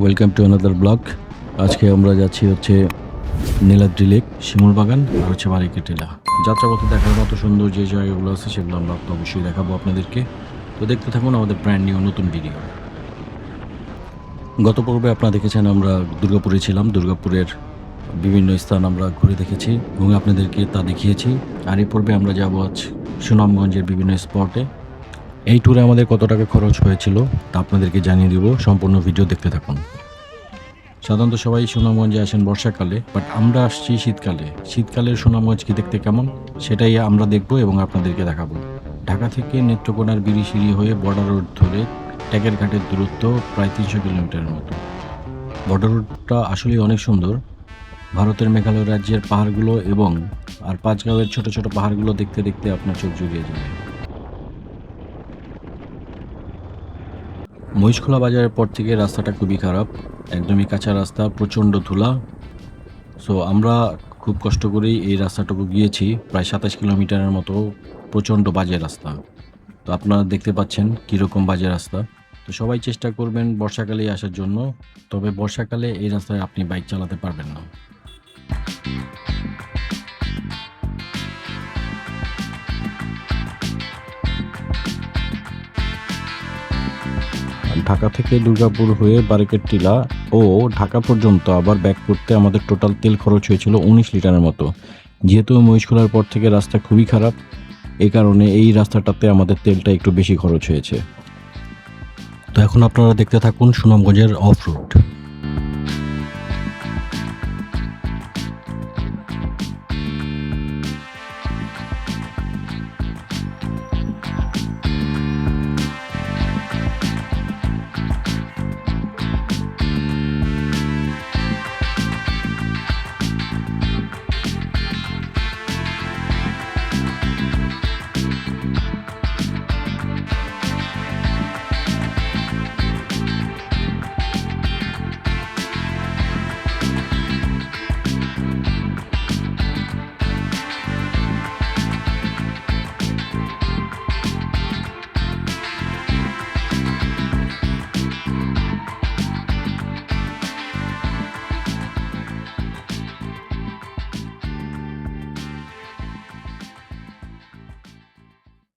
Welcome to another blog. আজকে আমরা যাচ্ছি হচ্ছে নীলাদ্রি লেক, শিমুল বাগান আর হচ্ছে বারিকের টিলা। যাত্রাপথে দেখার মতো সুন্দর যে জায়গাগুলো আছে সেগুলো আমরা অবশ্যই দেখাবো আপনাদেরকে। তো দেখতে থাকুন আমাদের ব্র্যান্ড নিউ নতুন ভিডিও। গত পর্বে আপনারা দেখেছেন আমরা দুর্গাপুরে ছিলাম। দুর্গাপুরের বিভিন্ন স্থান আমরা ঘুরে দেখেছি এবং আপনাদেরকে তা দেখিয়েছি। আর এই পর্বে আমরা যাবো আজ সুনামগঞ্জের বিভিন্ন স্পটে। এই ট্যুরে আমাদের কত টাকা খরচ হয়েছিল তা আপনাদেরকে জানিয়ে দিব। সম্পূর্ণ ভিডিও দেখতে থাকুন। সাধারণত সবাই সুনামগঞ্জে আসেন বর্ষাকালে, বাট আমরা আসছি শীতকালে। শীতকালের সুনামগঞ্জ কি দেখতে কেমন সেটাই আমরা দেখব এবং আপনাদেরকে দেখাবো। ঢাকা থেকে নেত্রকোনার বিরিশিরি হয়ে বর্ডার রোড ধরে ট্যাগের ঘাটের দূরত্ব প্রায় 300 কিলোমিটারের মতো। বর্ডার রোডটা আসলেই অনেক সুন্দর। ভারতের মেঘালয় রাজ্যের পাহাড়গুলো এবং আর পাঁচগাঁওয়ের ছোট ছোট পাহাড়গুলো দেখতে দেখতে আপনার চোখ জুড়িয়ে যাবে। মহিষখোলা বাজারের পর থেকে রাস্তাটা খুবই খারাপ, একদমই কাঁচা রাস্তা, প্রচণ্ড ধুলা। সো আমরা খুব কষ্ট করেই এই রাস্তাটুকু গিয়েছি, প্রায় 27 কিলোমিটারের মতো। প্রচণ্ড বাজে রাস্তা। তো আপনারা দেখতে পাচ্ছেন কীরকম বাজে রাস্তা। তো সবাই চেষ্টা করবেন বর্ষাকালেই আসার জন্য, তবে বর্ষাকালে এই রাস্তায় আপনি বাইক চালাতে পারবেন না। ঢাকা থেকে দুর্গাপুর হয়ে বারিকের টিলা ও ঢাকা পর্যন্ত আবার ব্যাক করতে আমাদের টোটাল তেল খরচ হয়েছিল 19 লিটারের মতো। যেহেতু মহিষখোলার পর থেকে রাস্তা খুবই খারাপ, এই কারণে এই রাস্তাটাতে আমাদের তেলটা একটু বেশি খরচ হয়েছে। তো এখন আপনারা দেখতে থাকুন সুনামগঞ্জের অফ রোড।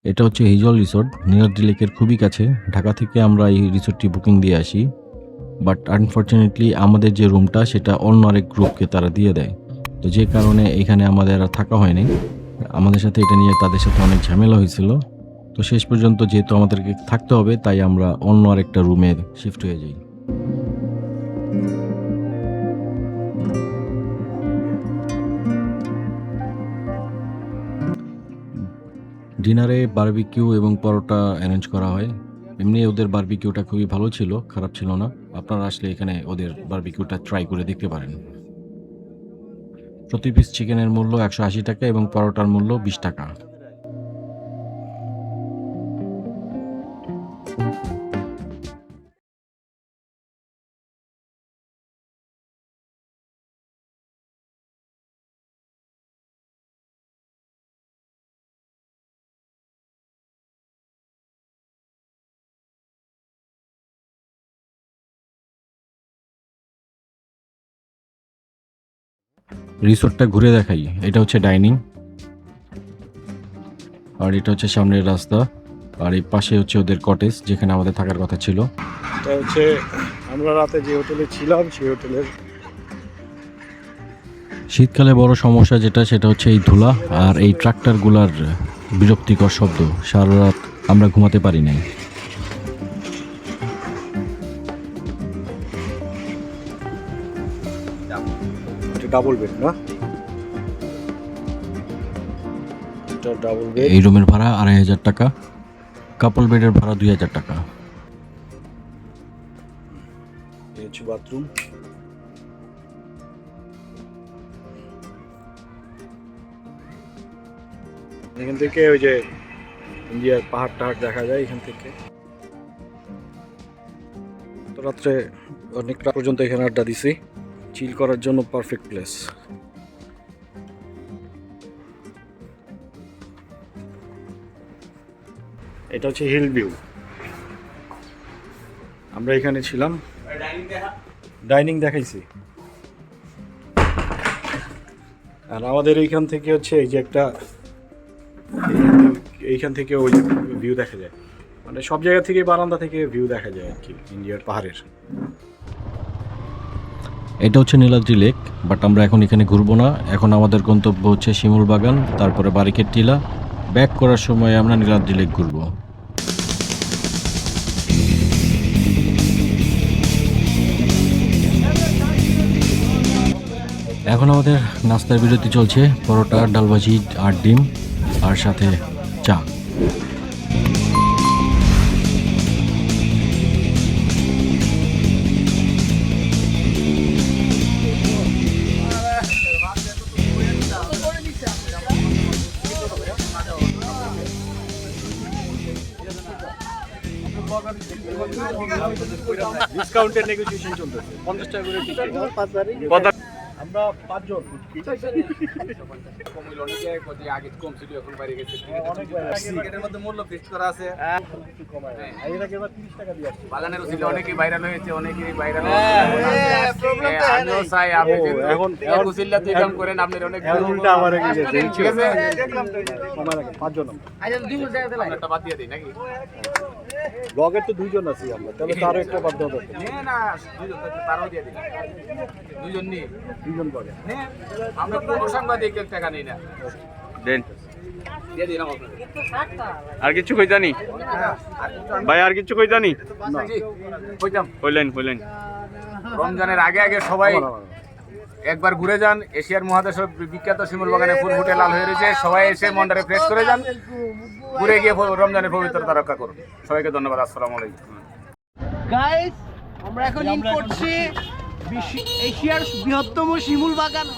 এটা হচ্ছে হিজল রিসোর্ট, নীলাদ্রি লেকের খুবই কাছে। ঢাকা থেকে আমরা এই রিসোর্টটি বুকিং দিয়ে আসি, বাট আনফর্চুনেটলি আমাদের যে রুমটা সেটা অন্য আরেক গ্রুপকে তারা দিয়ে দেয়। তো যে কারণে এখানে আমাদের আর থাকা হয়নি। আমাদের সাথে এটা নিয়ে তাদের সাথে অনেক ঝামেলা হয়েছিল। তো শেষ পর্যন্ত যেহেতু আমাদেরকে থাকতে হবে, তাই আমরা অন্য আরেকটা রুমে শিফট হয়ে যাই। ডিনারে বারবিকিউ এবং পরোটা অ্যারেঞ্জ করা হয়। এমনি ওদের বারবিকিউটা খুবই ভালো ছিল, খারাপ ছিল না। আপনারা আসলে এখানে ওদের বারবিকিউটা ট্রাই করে দেখতে পারেন। প্রতি পিস চিকেনের মূল্য 180 টাকা এবং পরোটার মূল্য 20 টাকা। রিসোর্টটা ঘুরে দেখাই। এটা হচ্ছে ডাইনিং, আর এটা হচ্ছে সামনের রাস্তা, আর এই পাশে হচ্ছে ওদের কটেজ যেখানে আমাদের থাকার কথা ছিল। এটা হচ্ছে আমরা রাতে যে হোটেলে ছিলাম সেই হোটেলের। শীতকালে বড় সমস্যা যেটা সেটা হচ্ছে এই ধুলা আর এই ট্রাক্টরগুলার বিরক্তিকর শব্দ। সারা রাত আমরা ঘুমাতে পারি নাই। এটা ডাবল বেড না? এটা ডাবল বেড। এই রুমের ভাড়া 2500 টাকা, কাপল বেডের ভাড়া 2000 টাকা। এই হচ্ছে বাথরুম। এখান থেকে ওই যে ইন্ডিয়ার পাহাড় টাহাড় দেখা যায় এখান থেকে। তো রাত্রে অনেক রাত পর্যন্ত এখানে আড্ডা দিছি, চিল করার জন্য পারফেক্ট প্লেস। এটা হচ্ছে হিল ভিউ। আমরা এখানে ছিলাম। ডাইনিং দেখাইছি। আর আমাদের এইখান থেকে হচ্ছে এই যে একটা এইখান থেকে ওই ভিউ দেখা যায়, মানে সব জায়গা থেকে বারান্দা থেকে ভিউ দেখা যায় আর কি ইন্ডিয়ার পাহাড়ের। এটা হচ্ছে নীলাদ্রি লেক, বাট আমরা এখন এখানে ঘুরবো না। এখন আমাদের গন্তব্য হচ্ছে শিমুল বাগান, তারপরে বারিকের টিলা। ব্যাক করার সময় আমরা নীলাদ্রি লেক ঘুরবো। এখন আমাদের নাস্তার বিরতি চলছে, পরোটা, ডাল ভাজি আর ডিম, আর সাথে চা। ডিসকাউন্টের নেগোসিয়েশন চলতেছে, 50 টাকা করে টিকিট। আমরা 5 জন। টিকেটের মধ্যে মূল্য ফিক্স করা আছে। এর আগে এবার 30 টাকা দিয়ে আসছে। বাগানের উচিত অনেকেই ভাইরাল হয়েছে, অনেকেই ভাইরাল আমিও চাই আপনি এখন কুচিল্লা দুই কাম করেন, আপনার অনেক উল্টা আমার এগিয়ে গেছে। ঠিক আছে, কমায় রাখেন, 5 জন। আমরা একটা বাদ দিয়ে দিই নাকি? ব্লগের তো 2 জন আছি আমরা, তাহলে তো আরো একটা বাদ দেওয়া দরকার। না দুজন তারও দিয়ে দিই, দুজন নিয়ে 2 জন ব্লগে। আমরা কোনো সাংবাদিক টাকা নিই না, দেন দিয়ে দিলাম আপনাকে। আর কিছু কই জানি ভাই, আর কিছু কই জানি জি, কইতাম হইলেন রমজানের আগে আগে সবাই একবার ঘুরে যান। এশিয়ার মহাদেশের বিখ্যাত শিমুল বাগানে ফুল ফুটে লাল হয়ে রয়েছে। সবাই এসে মনটারে ফ্রেশ করে যান, ঘুরে গিয়ে রমজানের পবিত্রতা রক্ষা করুন। সবাইকে ধন্যবাদ, আসসালামু আলাইকুম। গাইস, আমরা এখন ইন করছি এশিয়ার বৃহত্তম শিমুল বাগান।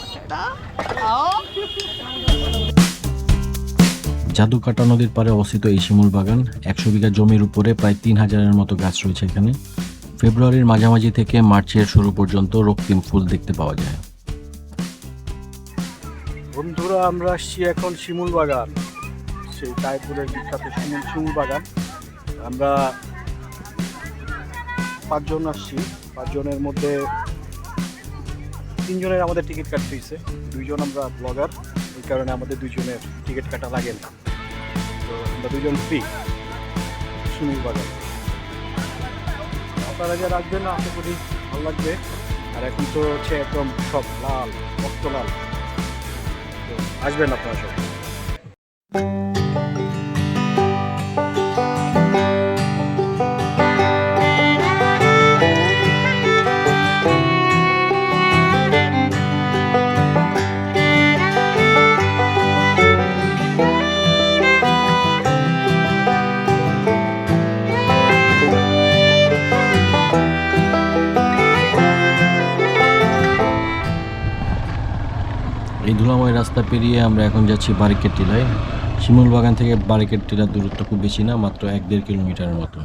জাদুকাটা নদীর পাড়ে অবস্থিত এই শিমুল বাগান 100 বিঘা জমির উপরে প্রায় 3000-এর মতো গাছ রয়েছে এখানে। ফেব্রুয়ারির মাঝামাঝি থেকে মার্চের শুরু পর্যন্ত রক্তিম ফুল দেখতে পাওয়া যায়। বন্ধুরা, আমরা আসছি এখন শিমুল বাগান, সেই তাইপুরের বিখ্যাত শিমুল বাগান। আমরা 5 জন আসছি। 5 জনের মধ্যে 3 জনের আমাদের টিকিট কাটতে হয়েছে, 2 জন আমরা ব্লগার, ওই কারণে আমাদের 2 জনের টিকিট কাটা লাগে না। তো আমরা 2 জন ফ্রি শিমুল বাগান। আপনারা যারা আসবেন না, আশা করি ভালো লাগবে। আর এখন তো হচ্ছে একদম সব লাল, রক্ত লাল। তো আসবেন আপনারা সব। এই ধুলাময় রাস্তা পেরিয়ে আমরা এখন যাচ্ছি বারিকের টিলায়। শিমুল বাগান থেকে বারিকের টিলার দূরত্ব খুব বেশি না, মাত্র 1-1.5 কিলোমিটারের মতো।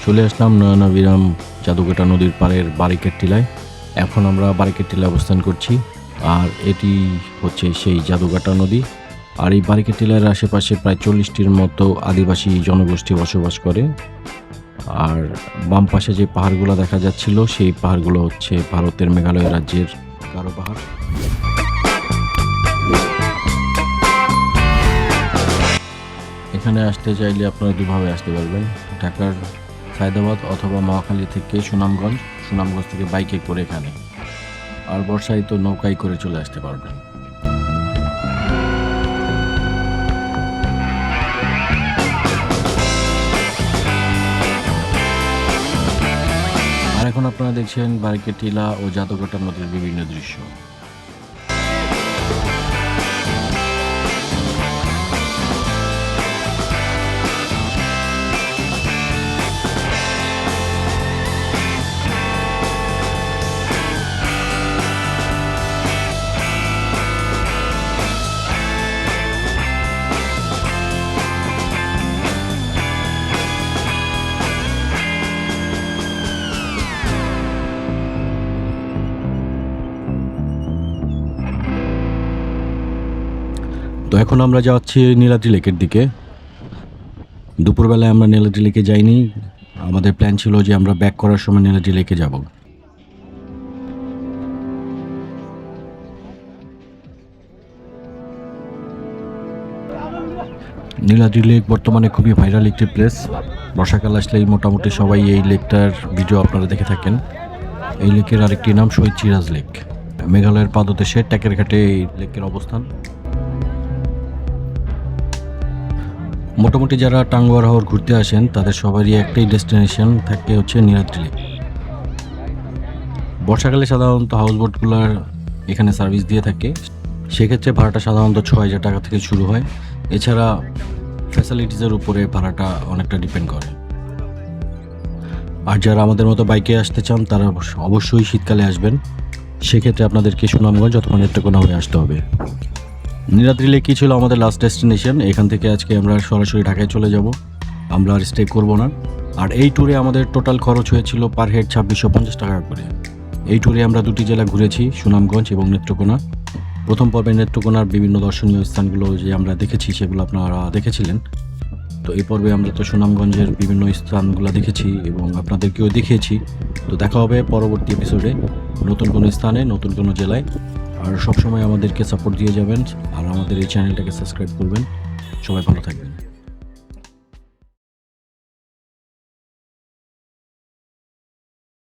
চলে আসলাম নয়নাভিরাম জাদুকাটা নদীর পাড়ের বারিকের টিলায়। এখন আমরা বারিকের টিলায় অবস্থান করছি, আর এটি হচ্ছে সেই জাদুকাটা নদী। আর এই বারিকের টিলার আশেপাশে প্রায় 40টির মতো আদিবাসী জনগোষ্ঠী বসবাস করে। আর বাম পাশে যে পাহাড়গুলো দেখা যাচ্ছিল, সেই পাহাড়গুলো হচ্ছে ভারতের মেঘালয় রাজ্যের গারো পাহাড়। এখানে আসতে চাইলে আপনারা দুভাবে আসতে পারবেন, ঢাকার সায়দাবাদ অথবা মহাখালী থেকে সুনামগঞ্জ, সুনামগঞ্জ থেকে বাইকে করে এখানে, আর বর্ষায় তো নৌকায় করে চলে আসতে পারবেন। আর এখন আপনারা দেখছেন বারিকের টিলা ও জাদুকাটা নদীর বিভিন্ন দৃশ্য। এখন আমরা যাচ্ছি নীলাদ্রি লেকের দিকে। দুপুরবেলায় আমরা নীলাদ্রি লেকে যাইনি, আমাদের প্ল্যান ছিল যে আমরা ব্যাক করার সময় নীলাদ্রি লেকে যাব। নীলাদ্রি লেক বর্তমানে খুবই ভাইরাল একটি প্লেস। বর্ষাকাল আসলেই মোটামুটি সবাই এই লেকটার ভিডিও আপনারা দেখে থাকেন। এই লেকের আরেকটি নাম শহীদ সিরাজ লেক। মেঘালয়ের পাদদেশে ট্যাকের ঘাটে এই লেকের অবস্থান। মোটামুটি যারা টাঙ্গুয়ার হাওর ঘুরতে আসেন তাদের সবারই একটাই ডেস্টিনেশন থাকে, হচ্ছে নীলাদ্রি লেক। বর্ষাকালে সাধারণত হাউসবোটগুলোর এখানে সার্ভিস দিয়ে থাকে, সেক্ষেত্রে ভাড়াটা সাধারণত 6,000 টাকা থেকে শুরু হয়। এছাড়া ফ্যাসিলিটিসের উপরে ভাড়াটা অনেকটা ডিপেন্ড করে। আর যারা আমাদের মতো বাইকে আসতে চান তারা অবশ্যই শীতকালে আসবেন, সেক্ষেত্রে আপনাদেরকে সুনামগঞ্জ অথবা নেত্রকোনা হয়ে আসতে হবে। নীলাদ্রি লেকই ছিল আমাদের লাস্ট ডেস্টিনেশন। এখান থেকে আজকে আমরা সরাসরি ঢাকায় চলে যাব, আমরা আর স্টে করব না। আর এই ট্যুরে আমাদের টোটাল খরচ হয়েছিল পার হেড 2650 টাকা করে। এই ট্যুরে আমরা দুটি জেলা ঘুরেছি, সুনামগঞ্জ এবং নেত্রকোনা। প্রথম পর্বে নেত্রকোনার বিভিন্ন দর্শনীয় স্থানগুলো যে আমরা দেখেছি সেগুলো আপনারা দেখেছিলেন। তো এই পর্বে আমরা তো সুনামগঞ্জের বিভিন্ন স্থানগুলো দেখেছি এবং আপনাদেরকেও দেখিয়েছি। তো দেখা হবে পরবর্তী এপিসোডে নতুন কোনো স্থানে, নতুন কোনো জেলায়। আর সবসময় আমাদেরকে সাপোর্ট দিয়ে যাবেন আর আমাদের এই চ্যানেলটাকে সাবস্ক্রাইব করবেন। সবাই ভালো থাকবেন।